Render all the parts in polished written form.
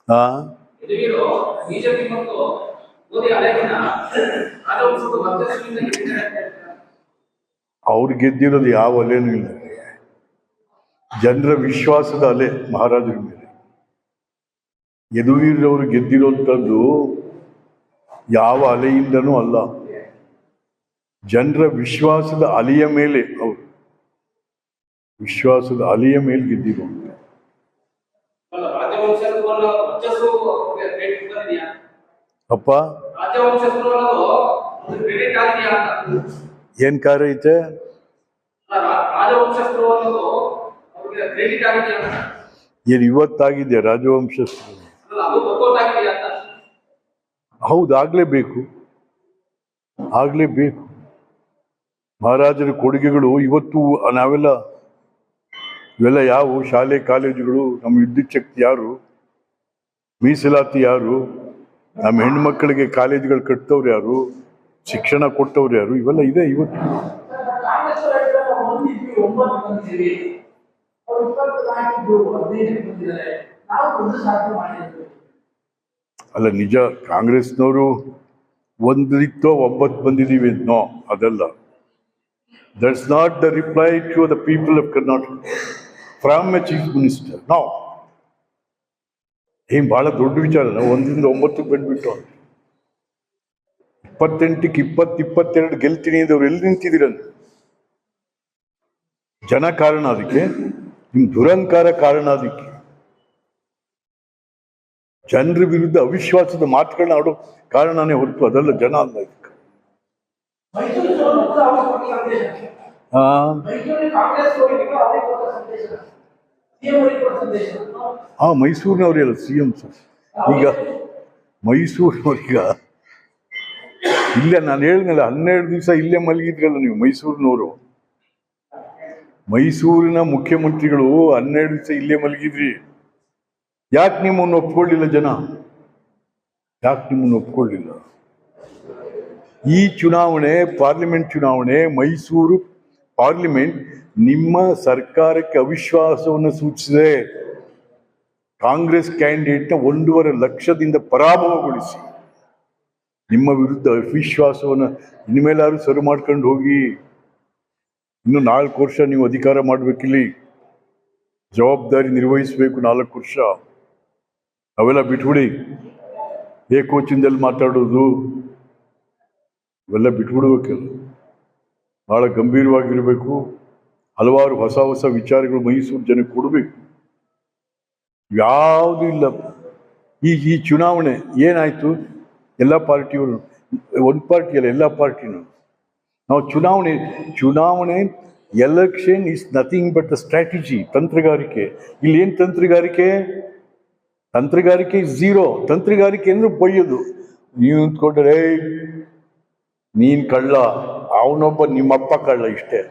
ಹಾ ಅವ್ರು ಗೆದ್ದಿರೋದು ಯಾವ ಅಲೆನೂ ಇಲ್ಲ. ಜನರ ವಿಶ್ವಾಸದ ಅಲೆ ಮಹಾರಾಜರ ಮೇಲೆ. ಯದುವೀರವರು ಗೆದ್ದಿರುವಂಥದ್ದು ಯಾವ ಅಲೆಯಿಂದನೂ ಅಲ್ಲ, ಜನರ ವಿಶ್ವಾಸದ ಅಲೆಯ ಮೇಲೆ, ಅವರು ವಿಶ್ವಾಸದ ಅಲೆಯ ಮೇಲೆ ಗೆದ್ದಿರುವಂಥ. ಅಪ್ಪ ಏನ್ ಕಾರ್ಯ ಐತೆ? ಏನ್ ಇವತ್ತಾಗಿದೆ ರಾಜವಂಶಸ್ಥರು? ಹೌದು, ಆಗ್ಲೇಬೇಕು. ಮಹಾರಾಜರ ಕೊಡುಗೆಗಳು ಇವತ್ತು ಇವೆಲ್ಲ ಯಾವ ಶಾಲೆ ಕಾಲೇಜುಗಳು? ನಮ್ಮ ವಿದ್ಯುತ್ ಶಕ್ತಿ ಯಾರು? ಮೀಸಲಾತಿ ಯಾರು? ನಮ್ಮ ಹೆಣ್ಮಕ್ಳಿಗೆ ಕಾಲೇಜುಗಳು ಕಟ್ಟವ್ರು ಯಾರು? ಶಿಕ್ಷಣ ಕೊಟ್ಟವ್ರು ಯಾರು? ಇವೆಲ್ಲ ಇದೆ ಇವತ್ತು. ಅಲ್ಲ, ನಿಜ. ಕಾಂಗ್ರೆಸ್ನವರು ಒಂದಿತ್ತೋ 9 ಬಂದಿದ್ದೀವಿ. ನೋ, ಅದಲ್ಲ. That's not the reply to the people of Karnataka from a chief minister. No, ಏನ್ ಬಹಳ ದೊಡ್ಡ ವಿಚಾರ. 1ರಿಂದ 9 ಬಂದ್ಬಿಟ್ಟು 28ಕ್ಕೆ 22 ಗೆಲ್ತೀನಿ ಅಂದವ್ರು ಎಲ್ಲಿ ನಿಂತಿದ್ದೀರಂತ? ಜನ ಕಾರಣ ಅದಕ್ಕೆ, ನಿಮ್ ದುರಂಕಾರ ಕಾರಣ ಅದಕ್ಕೆ. ಜನರ ವಿರುದ್ಧ ಅವಿಶ್ವಾಸದ ಮಾತುಗಳನ್ನ ಆಡೋ ಕಾರಣನೇ ಹೊರತು ಅದಲ್ಲ, ಜನ ಅಲ್ಲ ಇದಕ್ಕೆ. ಮೈಸೂರಿನವ್ರೆಲ್ಲ CM ಸರ್. ಈಗ ಮೈಸೂರಿನವ್ರೀಗ ಇಲ್ಲೇ ನಾನು ಹೇಳಿದ್ನಲ್ಲ, 12 ದಿವಸ ಇಲ್ಲೇ ಮಲಗಿದ್ರಲ್ಲ ನೀವು ಮೈಸೂರಿನವರು. ಮೈಸೂರಿನ ಮುಖ್ಯಮಂತ್ರಿಗಳು 12 ದಿವಸ ಇಲ್ಲೇ ಮಲಗಿದ್ರಿ. ಯಾಕೆ ನಿಮ್ಮನ್ನು ಒಪ್ಕೊಳ್ಳಿಲ್ಲ ಜನ? ಯಾಕೆ ನಿಮ್ಮನ್ನು ಒಪ್ಕೊಳ್ಳಿಲ್ಲ? ಈ ಚುನಾವಣೆ, ಪಾರ್ಲಿಮೆಂಟ್ ಚುನಾವಣೆ, ಮೈಸೂರು ಪಾರ್ಲಿಮೆಂಟ್ ನಿಮ್ಮ ಸರ್ಕಾರಕ್ಕೆ ಅವಿಶ್ವಾಸವನ್ನು ಸೂಚಿಸಿದೆ. ಕಾಂಗ್ರೆಸ್ ಕ್ಯಾಂಡಿಡೇಟ್ನ 1.5 ಲಕ್ಷದಿಂದ ಪರಾಭವಗೊಳಿಸಿ ನಿಮ್ಮ ವಿರುದ್ಧ ಅವಿಶ್ವಾಸವನ್ನು ಇನ್ಮೇಲಾದ್ರೂ ಸರಿ ಮಾಡ್ಕೊಂಡು ಹೋಗಿ. ಇನ್ನು 4 ವರ್ಷ ನೀವು ಅಧಿಕಾರ ಮಾಡಬೇಕಿಲ್ಲಿ, ಜವಾಬ್ದಾರಿ ನಿರ್ವಹಿಸಬೇಕು 4 ವರ್ಷ. ಅವೆಲ್ಲ ಬಿಟ್ಬಿಡಿ. ಏಕೋಚಿಂದಲ್ಲಿ ಮಾತಾಡೋದು ಇವೆಲ್ಲ ಬಿಟ್ಬಿಡ್ಬೇಕಲ್ಲ. ಬಹಳ ಗಂಭೀರವಾಗಿರಬೇಕು. ಹಲವಾರು ಹೊಸ ವಿಚಾರಗಳು ಮೈಸೂರು ಜನಕ್ಕೆ ಕೊಡಬೇಕು. ಯಾವುದೂ ಇಲ್ಲ. ಈ ಚುನಾವಣೆ ಏನಾಯ್ತು? ಎಲ್ಲ ಪಾರ್ಟಿಯವರು, ಒಂದು ಪಾರ್ಟಿ ಅಲ್ಲ, ಎಲ್ಲ ಪಾರ್ಟಿನೂ ನಾವು ಚುನಾವಣೆ election is nothing but a strategy, ತಂತ್ರಗಾರಿಕೆ. ಇಲ್ಲಿ ಏನು ತಂತ್ರಗಾರಿಕೆ? ತಂತ್ರಗಾರಿಕೆ ಝೀರೋ. ತಂತ್ರಗಾರಿಕೆ ಅಂದ್ರೆ ಬೈಯೋದು. ನೀವು ನಿಂತ್ಕೊಂಡ್ರೆ ನೀನ್ ಕಳ್ಳ, ಅವನೊಬ್ಬ ನಿಮ್ಮಪ್ಪ ಕಳ್ಳ, ಇಷ್ಟೇ.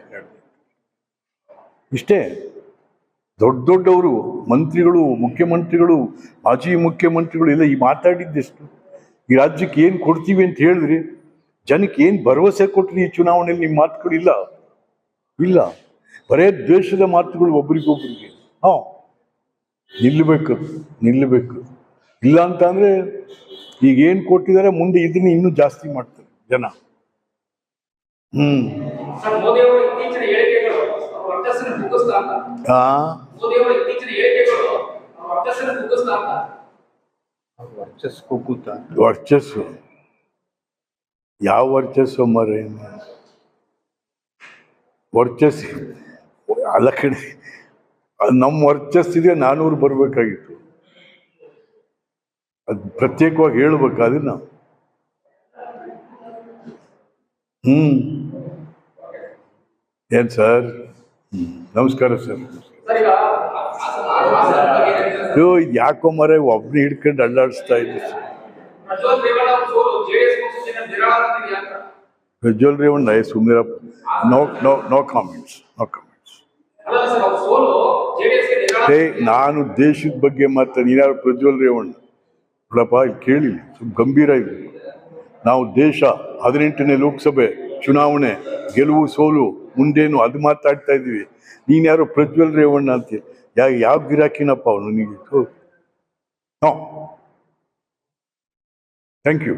ದೊಡ್ಡವರು ಮಂತ್ರಿಗಳು, ಮುಖ್ಯಮಂತ್ರಿಗಳು, ಮಾಜಿ ಮುಖ್ಯಮಂತ್ರಿಗಳು ಎಲ್ಲ ಈ ಮಾತಾಡಿದ್ದೆಷ್ಟು? ಈ ರಾಜ್ಯಕ್ಕೆ ಏನು ಕೊಡ್ತೀವಿ ಅಂತ ಹೇಳಿದ್ರಿ? ಜನಕ್ಕೆ ಏನು ಭರವಸೆ ಕೊಟ್ರಿ ಈ ಚುನಾವಣೆಯಲ್ಲಿ? ನಿಮ್ಮ ಮಾತುಗಳು ಇಲ್ಲ. ಬರೇ ದ್ವೇಷದ ಮಾತುಗಳು ಒಬ್ರಿಗೊಬ್ರಿಗೆ. ನಿಲ್ಲಬೇಕು. ಇಲ್ಲ ಅಂತ ಅಂದ್ರೆ ಈಗ ಏನು ಕೊಟ್ಟಿದ್ದಾರೆ, ಮುಂದೆ ಇದನ್ನ ಇನ್ನೂ ಜಾಸ್ತಿ ಮಾಡ್ತಾರೆ ಜನ. ವರ್ಚಸ್ಸು ಯಾವ ವರ್ಚಸ್ಸು ಮರ? ವರ್ಚಸ್ಸು ಅಲ್ಲ ಕಡೆ. ನಮ್ಮ ವರ್ಚಸ್ಸಿದೆ 400 ಬರಬೇಕಾಗಿತ್ತು. ಅದು ಪ್ರತ್ಯೇಕವಾಗಿ ಹೇಳ್ಬೇಕಾದ್ರೆ ನಾವು ಏನ್ ಸರ್? ನಮಸ್ಕಾರ ಸರ್. ಇದು ಯಾಕೋ ಮರ ಒಬ್ನೇ ಹಿಡ್ಕೊಂಡು ಅಲ್ಲಾಡಿಸ್ತಾ ಇದ್ದೆ. ಪ್ರಜ್ವಲ್ ರೇವಣ್ಣ ಸುಮ್ಮನಿರಪ್ಪ. No comments. ನಾನು ದೇಶದ ಬಗ್ಗೆ ಮಾತಾಡಿ, ನೀನ್ಯಾರು ಪ್ರಜ್ವಲ್ ರೇವಣ್ಣ ನೋಡಪ್ಪ, ಇಲ್ಲಿ ಕೇಳಿ ಗಂಭೀರ ಇದೆ. ನಾವು ದೇಶ 18ನೇ ಲೋಕಸಭೆ ಚುನಾವಣೆ ಗೆಲುವು ಸೋಲು ಮುಂದೇನು ಅದು ಮಾತಾಡ್ತಾ ಇದ್ದೀವಿ. ನೀನ್ಯಾರು ಪ್ರಜ್ವಲ್ ರೇವಣ್ಣ ಅಂತ? ಯಾವ ಗಿರಾಕಿನಪ್ಪ ಅವನು ನೀವು? ನೋ. Thank you.